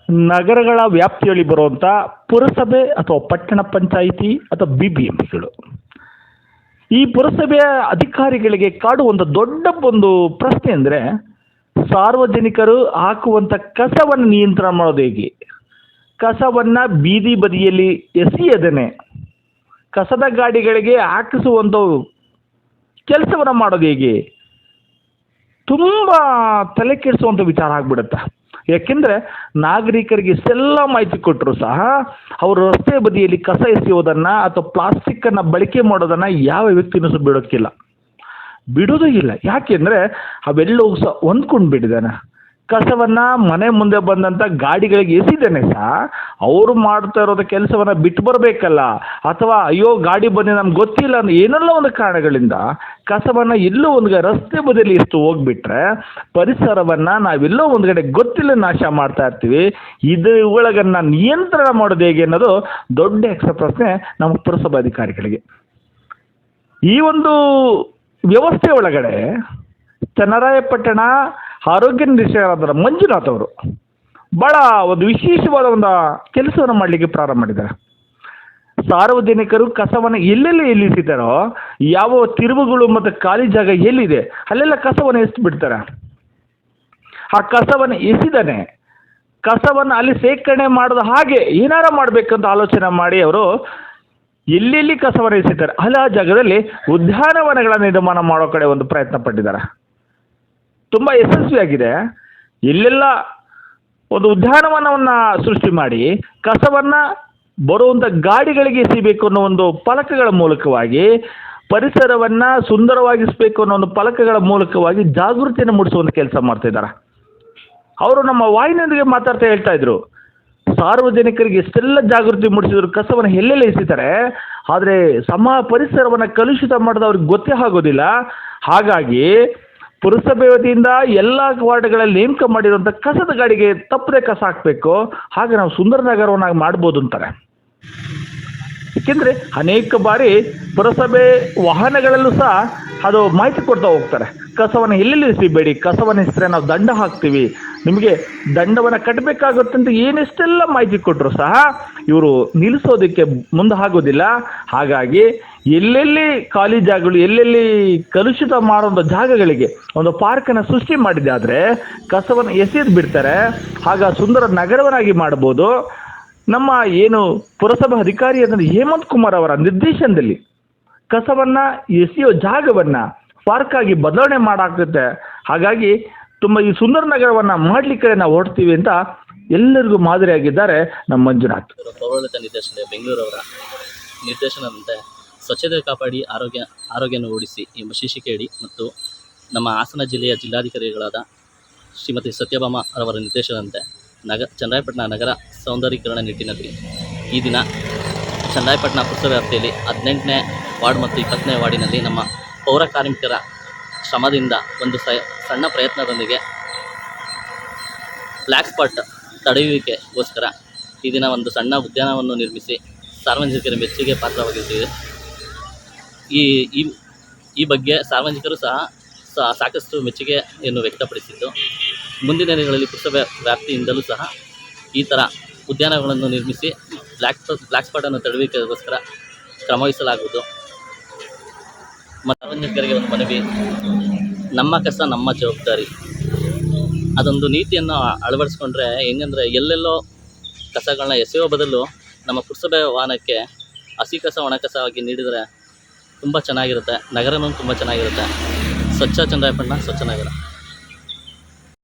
ನಗರಗಳ ವ್ಯಾಪ್ತಿಯಲ್ಲಿ ಬರುವಂಥ ಪುರಸಭೆ ಅಥವಾ ಪಟ್ಟಣ ಪಂಚಾಯಿತಿ ಅಥವಾ BBMPಗಳು. ಈ ಪುರಸಭೆಯ ಅಧಿಕಾರಿಗಳಿಗೆ ಕಾಡುವ ಒಂದು ದೊಡ್ಡ ಒಂದು ಪ್ರಶ್ನೆ ಅಂದರೆ, ಸಾರ್ವಜನಿಕರು ಹಾಕುವಂಥ ಕಸವನ್ನು ನಿಯಂತ್ರಣ ಮಾಡೋದು ಹೇಗೆ? ಕಸವನ್ನು ಬೀದಿ ಬದಿಯಲ್ಲಿ ಎಸೆಯದೇನೆ ಕಸದ ಗಾಡಿಗಳಿಗೆ ಹಾಕಿಸುವಂಥ ಕೆಲಸವನ್ನು ಮಾಡೋದು ಹೇಗೆ? ತುಂಬ ತಲೆ ಕೆಡಿಸುವಂಥ ವಿಚಾರ ಆಗ್ಬಿಡುತ್ತೆ. ಯಾಕೆಂದರೆ ನಾಗರಿಕರಿಗೆ ಇಷ್ಟೆಲ್ಲ ಮಾಹಿತಿ ಕೊಟ್ಟರು ಸಹ ಅವರು ರಸ್ತೆ ಬದಿಯಲ್ಲಿ ಕಸ ಎಸೆಯೋದನ್ನು ಅಥವಾ ಪ್ಲಾಸ್ಟಿಕ್ಕನ್ನು ಬಳಕೆ ಮಾಡೋದನ್ನು ಯಾವ ವ್ಯಕ್ತಿನೂ ಸಹ ಬಿಡೋದೂ ಇಲ್ಲ. ಯಾಕೆಂದರೆ ಅವೆಲ್ಲವೂ ಸಹ ಹೊಂದ್ಕೊಂಡು ಬಿಟ್ಟಿದ್ದಾನೆ. ಕಸವನ್ನು ಮನೆ ಮುಂದೆ ಬಂದಂಥ ಗಾಡಿಗಳಿಗೆ ಎಸಿದೇನೆ ಸಹ ಅವರು ಮಾಡ್ತಾ ಇರೋದ ಕೆಲಸವನ್ನು ಬಿಟ್ಟು ಬರಬೇಕಲ್ಲ, ಅಥವಾ ಅಯ್ಯೋ ಗಾಡಿ ಬಂದು ನಮ್ಗೆ ಗೊತ್ತಿಲ್ಲ ಅಂದ್ರೆ ಏನೆಲ್ಲ ಒಂದು ಕಾರಣಗಳಿಂದ ಕಸವನ್ನು ಎಲ್ಲೋ ಒಂದು ರಸ್ತೆ ಬದಿಯಲ್ಲಿ ಎಷ್ಟು ಹೋಗ್ಬಿಟ್ರೆ ಪರಿಸರವನ್ನು ನಾವೆಲ್ಲೋ ಒಂದು ಕಡೆ ಗೊತ್ತಿಲ್ಲ ನಾಶ ಮಾಡ್ತಾ ಇರ್ತೀವಿ. ಇವುಗಳನ್ನ ನಿಯಂತ್ರಣ ಮಾಡೋದು ಹೇಗೆ ಅನ್ನೋದು ದೊಡ್ಡ ಪ್ರಶ್ನೆ ನಮ್ಮ ಪುರಸಭಾಧಿಕಾರಿಗಳಿಗೆ. ಈ ಒಂದು ವ್ಯವಸ್ಥೆ ಒಳಗಡೆ ಚನ್ನರಾಯಪಟ್ಟಣ ಆರೋಗ್ಯ ನಿರೀಕ್ಷಕರಾದ ಮಂಜುನಾಥ್ ಅವರು ಭಾಳ ಒಂದು ವಿಶೇಷವಾದ ಒಂದು ಕೆಲಸವನ್ನು ಮಾಡಲಿಕ್ಕೆ ಪ್ರಾರಂಭ ಮಾಡಿದ್ದಾರೆ. ಸಾರ್ವಜನಿಕರು ಕಸವನ್ನು ಎಲ್ಲೆಲ್ಲಿ ಎಲ್ಲಿಸಿದ್ದಾರೋ, ಯಾವ ತಿರುವುಗಳು ಮತ್ತು ಖಾಲಿ ಜಾಗ ಎಲ್ಲಿದೆ ಅಲ್ಲೆಲ್ಲ ಕಸವನ್ನು ಎಸ್ಬಿಡ್ತಾರೆ. ಆ ಕಸವನ್ನು ಎಸಿದಾನೆ ಕಸವನ್ನು ಅಲ್ಲಿ ಶೇಖರಣೆ ಮಾಡೋದು ಹಾಗೆ ಏನಾರ ಮಾಡಬೇಕಂತ ಆಲೋಚನೆ ಮಾಡಿ ಅವರು ಎಲ್ಲೆಲ್ಲಿ ಕಸವನ್ನು ಎಸಿತಾರೆ ಅಲ್ಲಿ ಆ ಜಾಗದಲ್ಲಿ ಉದ್ಯಾನವನಗಳ ನಿರ್ಮಾಣ ಮಾಡೋ ಕಡೆ ಒಂದು ಪ್ರಯತ್ನ ಪಟ್ಟಿದ್ದಾರೆ. ತುಂಬ ಯಶಸ್ವಿಯಾಗಿದೆ. ಎಲ್ಲೆಲ್ಲ ಒಂದು ಉದ್ಯಾನವನವನ್ನು ಸೃಷ್ಟಿ ಮಾಡಿ ಕಸವನ್ನು ಬರುವಂಥ ಗಾಡಿಗಳಿಗೆ ಎಸಿಬೇಕು ಅನ್ನೋ ಒಂದು ಫಲಕಗಳ ಮೂಲಕವಾಗಿ, ಪರಿಸರವನ್ನು ಸುಂದರವಾಗಿಸಬೇಕು ಅನ್ನೋ ಒಂದು ಫಲಕಗಳ ಮೂಲಕವಾಗಿ ಜಾಗೃತಿಯನ್ನು ಮೂಡಿಸುವಂಥ ಕೆಲಸ ಮಾಡ್ತಿದ್ದಾರೆ. ಅವರು ನಮ್ಮ ವಾಹಿನಿಯೊಂದಿಗೆ ಮಾತಾಡ್ತಾ ಹೇಳ್ತಾ ಇದ್ರು, ಸಾರ್ವಜನಿಕರಿಗೆ ಎಷ್ಟೆಲ್ಲ ಜಾಗೃತಿ ಮೂಡಿಸಿದ್ರು, ಕಸವನ್ನು ಎಲ್ಲೆಲ್ಲ ಎಸಿತಾರೆ, ಆದರೆ ಪರಿಸರವನ್ನು ಕಲುಷಿತ ಮಾಡೋದು ಅವ್ರಿಗೆ ಗೊತ್ತೇ ಆಗೋದಿಲ್ಲ. ಹಾಗಾಗಿ ಪುರಸಭೆ ವತಿಯಿಂದ ಎಲ್ಲ ವಾರ್ಡ್ಗಳಲ್ಲಿ ನೇಮಕ ಮಾಡಿರುವಂಥ ಕಸದ ಗಾಡಿಗೆ ತಪ್ಪದೆ ಕಸ ಹಾಕಬೇಕು, ಹಾಗೆ ನಾವು ಸುಂದರ ನಗರವನ್ನಾಗಿ ಮಾಡ್ಬೋದು ಅಂತಾರೆ. ಏಕೆಂದರೆ ಅನೇಕ ಬಾರಿ ಪುರಸಭೆ ವಾಹನಗಳಲ್ಲೂ ಸಹ ಅದು ಮಾಹಿತಿ ಕೊಡ್ತಾ ಹೋಗ್ತಾರೆ, ಕಸವನ್ನು ಎಲ್ಲೆಲ್ಲಿ ಎಸಿಬೇಡಿ, ಕಸವನ್ನು ಎಸಿದ್ರೆ ನಾವು ದಂಡ ಹಾಕ್ತೀವಿ, ನಿಮಗೆ ದಂಡವನ್ನು ಕಟ್ಟಬೇಕಾಗುತ್ತೆ ಅಂತ ಏನೆಷ್ಟೆಲ್ಲ ಮಾಹಿತಿ ಕೊಟ್ಟರು ಸಹ ಇವರು ನಿಲ್ಲಿಸೋದಕ್ಕೆ ಮುಂದೆ ಆಗೋದಿಲ್ಲ. ಹಾಗಾಗಿ ಎಲ್ಲೆಲ್ಲಿ ಖಾಲಿ ಜಾಗಗಳು, ಎಲ್ಲೆಲ್ಲಿ ಕಲುಷಿತ ಮಾಡುವಂಥ ಜಾಗಗಳಿಗೆ ಒಂದು ಪಾರ್ಕನ್ನು ಸೃಷ್ಟಿ ಮಾಡಿದೆ ಆದರೆ ಕಸವನ್ನು ಎಸೆದು ಬಿಡ್ತಾರೆ. ಆಗ ಸುಂದರ ನಗರವನ್ನಾಗಿ ಮಾಡ್ಬೋದು. ನಮ್ಮ ಏನು ಪುರಸಭಾ ಅಧಿಕಾರಿ ಅಂದರೆ ಹೇಮಂತ್ ಕುಮಾರ್ ಅವರ ನಿರ್ದೇಶನದಲ್ಲಿ ಕಸವನ್ನು ಎಸೆಯೋ ಜಾಗವನ್ನು ಪಾರ್ಕಾಗಿ ಬದಲಾವಣೆ ಮಾಡಾಗುತ್ತೆ. ಹಾಗಾಗಿ ತುಂಬ ಈ ಸುಂದರ ನಗರವನ್ನು ಮಾಡಲಿಕ್ಕೆ ನಾವು ಹೊರಡ್ತೀವಿ ಅಂತ ಎಲ್ಲರಿಗೂ ಮಾದರಿಯಾಗಿದ್ದಾರೆ ನಮ್ಮ ಮಂಜುನಾಥ್. ಪೌರಾಡಳಿತ ನಿರ್ದೇಶನ ಬೆಂಗಳೂರವರ ನಿರ್ದೇಶನದಂತೆ ಸ್ವಚ್ಛತೆ ಕಾಪಾಡಿ ಆರೋಗ್ಯವನ್ನು ಓಡಿಸಿ ಎಂಬ ಶೀರ್ಷಿಕೆಯಡಿ ಮತ್ತು ನಮ್ಮ ಹಾಸನ ಜಿಲ್ಲೆಯ ಜಿಲ್ಲಾಧಿಕಾರಿಗಳಾದ ಶ್ರೀಮತಿ ಸತ್ಯಭಾಮ ಅವರ ನಿರ್ದೇಶನದಂತೆ ಚನ್ನರಾಯಪಟ್ಟಣ ನಗರ ಸೌಂದರೀಕರಣ ನಿಟ್ಟಿನಲ್ಲಿ ಈ ದಿನ ಚನ್ನರಾಯಪಟ್ಟಣ ಪುರಸಭೆ ವ್ಯಾಪ್ತಿಯಲ್ಲಿ 18ನೇ ವಾರ್ಡ್ ಮತ್ತು 20ನೇ ವಾರ್ಡಿನಲ್ಲಿ ನಮ್ಮ ಪೌರ ಕಾರ್ಮಿಕರ ಶ್ರಮದಿಂದ ಒಂದು ಸಣ್ಣ ಪ್ರಯತ್ನದೊಂದಿಗೆ ಬ್ಲ್ಯಾಕ್ ಸ್ಪಾಟ್ ತಡೆಯುವಿಕೆಗೋಸ್ಕರ ಈ ದಿನ ಒಂದು ಸಣ್ಣ ಉದ್ಯಾನವನ್ನು ನಿರ್ಮಿಸಿ ಸಾರ್ವಜನಿಕರ ಮೆಚ್ಚುಗೆ ಪಾತ್ರವಾಗಿರುತ್ತಿದೆ. ಈ ಬಗ್ಗೆ ಸಾರ್ವಜನಿಕರು ಸಹ ಸಾಕಷ್ಟು ಮೆಚ್ಚುಗೆಯನ್ನು ವ್ಯಕ್ತಪಡಿಸಿದ್ದು, ಮುಂದಿನ ದಿನಗಳಲ್ಲಿ ಪುರಸಭೆ ವ್ಯಾಪ್ತಿಯಿಂದಲೂ ಸಹ ಈ ಥರ ಉದ್ಯಾನಗಳನ್ನು ನಿರ್ಮಿಸಿ ಬ್ಲ್ಯಾಕ್ ಸ್ಪಾಟನ್ನು ತಡೆಯುವಿಕೆಗೋಸ್ಕರ ಕ್ರಮವಹಿಸಲಾಗುವುದು. ಮತ್ತು ಸಾರ್ವಜನಿಕರಿಗೆ ಒಂದು ಮನವಿ, ನಮ್ಮ ಕಸ ನಮ್ಮ ಜವಾಬ್ದಾರಿ, ಅದೊಂದು ನೀತಿಯನ್ನು ಅಳವಡಿಸ್ಕೊಂಡ್ರೆ ಹೆಂಗಂದರೆ ಎಲ್ಲೆಲ್ಲೋ ಕಸಗಳನ್ನ ಎಸೆಯೋ ಬದಲು ನಮ್ಮ ಪುರಸಭೆ ವಾಹನಕ್ಕೆ ಹಸಿ ಕಸ ಒಣ ಕಸವಾಗಿ ನೀಡಿದರೆ ತುಂಬ ಚೆನ್ನಾಗಿರುತ್ತೆ, ನಗರನೂ ತುಂಬ ಚೆನ್ನಾಗಿರುತ್ತೆ. ಸ್ವಚ್ಛ ಚನ್ನರಾಯಪಟ್ಟಣ ಸ್ವಚ್ಛ ನಗರ.